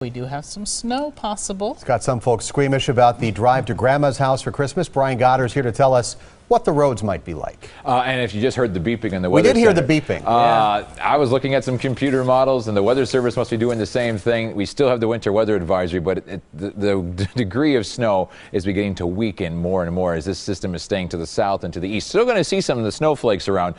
We do have some snow possible. It's got some folks squeamish about the drive to Grandma's house for Christmas. Brian Goddard's here to tell us what the roads might be like. And if you just heard the beeping in the weather We did hear center, the beeping. I was looking at some computer models, and the Weather Service must be doing the same thing. We still have the winter weather advisory, but the degree of snow is beginning to weaken more and more as this system is staying to the south and to the east. Still going to see some of the snowflakes around,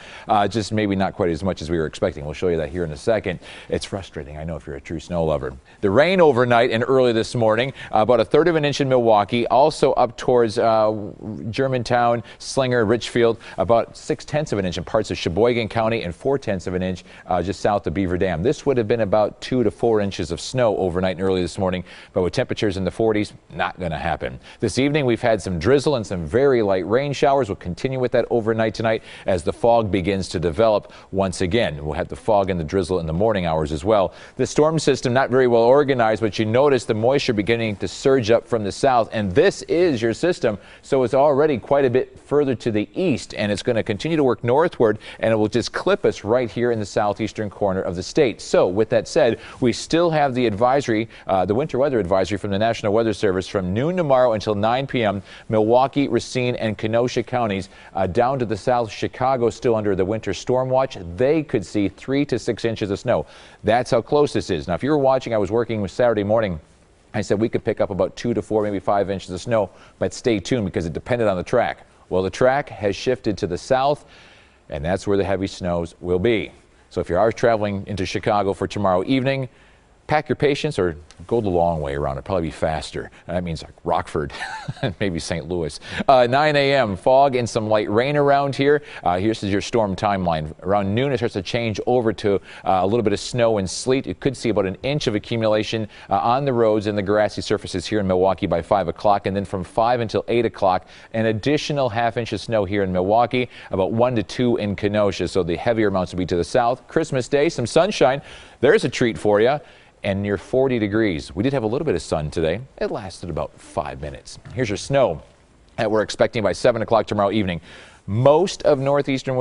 just maybe not quite as much as we were expecting. We'll show you that here in a second. It's frustrating, I know, if you're a true snow lover. The rain overnight and early this morning, about 1/3 of an inch in Milwaukee, also up towards Germantown, Slinger, Richfield, about 6/10 of an inch in parts of Sheboygan County, and 4/10 of an inch just south of Beaver Dam. This would have been about 2 to 4 inches of snow overnight and early this morning, but with temperatures in the 40s, not going to happen. This evening, we've had some drizzle and some very light rain showers. We'll continue with that overnight tonight as the fog begins to develop once again. We'll have the fog and the drizzle in the morning hours as well. The storm system not very well organized, but you notice the moisture beginning to surge up from the south, and this is your system, so it's already quite a bit further to the east, and it's going to continue to work northward, and it will just clip us right here in the southeastern corner of the state. So with that said, we still have the advisory, the winter weather advisory from the National Weather Service from noon tomorrow until 9 p.m. Milwaukee, Racine, and Kenosha counties down to the south. Chicago still under the winter storm watch. They could see 3 to 6 inches of snow. That's how close this is. Now, if you were watching, I was working with Saturday morning. I said we could pick up about 2 to 4, maybe 5 inches of snow, but stay tuned because it depended on the track. Well, the track has shifted to the south, and that's where the heavy snows will be. So if you are traveling into Chicago for tomorrow evening, pack your patience or go the long way around. It'll probably be faster. That means like Rockford and maybe St. Louis. 9 a.m. fog and some light rain around here. Here's your storm timeline. Around noon, it starts to change over to a little bit of snow and sleet. You could see about an inch of accumulation on the roads and the grassy surfaces here in Milwaukee by 5 o'clock. And then from 5 until 8 o'clock, an additional ½ inch of snow here in Milwaukee, about 1 to 2 in Kenosha. So the heavier amounts will be to the south. Christmas Day, some sunshine. There's a treat for you. And near 40 degrees. We did have a little bit of sun today. It lasted about 5 minutes. Here's your snow that we're expecting by 7 o'clock tomorrow evening. Most of southeastern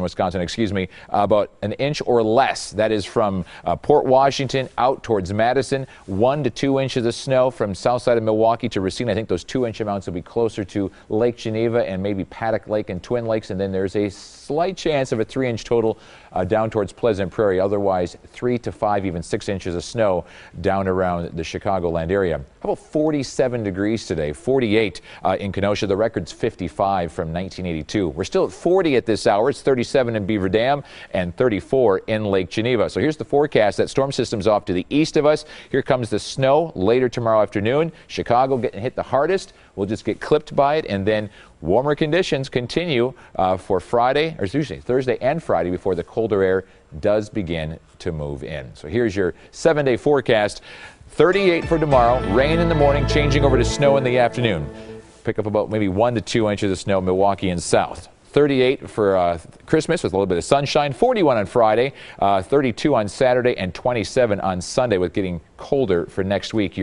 Wisconsin, about an inch or less. That is from Port Washington out towards Madison. 1 to 2 inches of snow from south side of Milwaukee to Racine. I think those 2-inch amounts will be closer to Lake Geneva and maybe Paddock Lake and Twin Lakes. And then there's a slight chance of a 3-inch total down towards Pleasant Prairie. Otherwise, 3 to 5, even 6 inches of snow down around the Chicagoland area. How about 47 degrees today? 48 in Kenosha. The record's 55 from 1982. We're still at 40 at this hour. It's 37 in Beaver Dam and 34 in Lake Geneva. So here's the forecast. That storm system's off to the east of us. Here comes the snow later tomorrow afternoon. Chicago getting hit the hardest. We'll just get clipped by it, and then warmer conditions continue for Friday, or usually Thursday and Friday before the colder air does begin to move in. So here's your 7-day forecast. 38 for tomorrow. Rain in the morning, changing over to snow in the afternoon. Pick up about maybe 1 to 2 inches of snow, Milwaukee and south. 38 for Christmas with a little bit of sunshine. 41 on Friday, 32 on Saturday, and 27 on Sunday with getting colder for next week.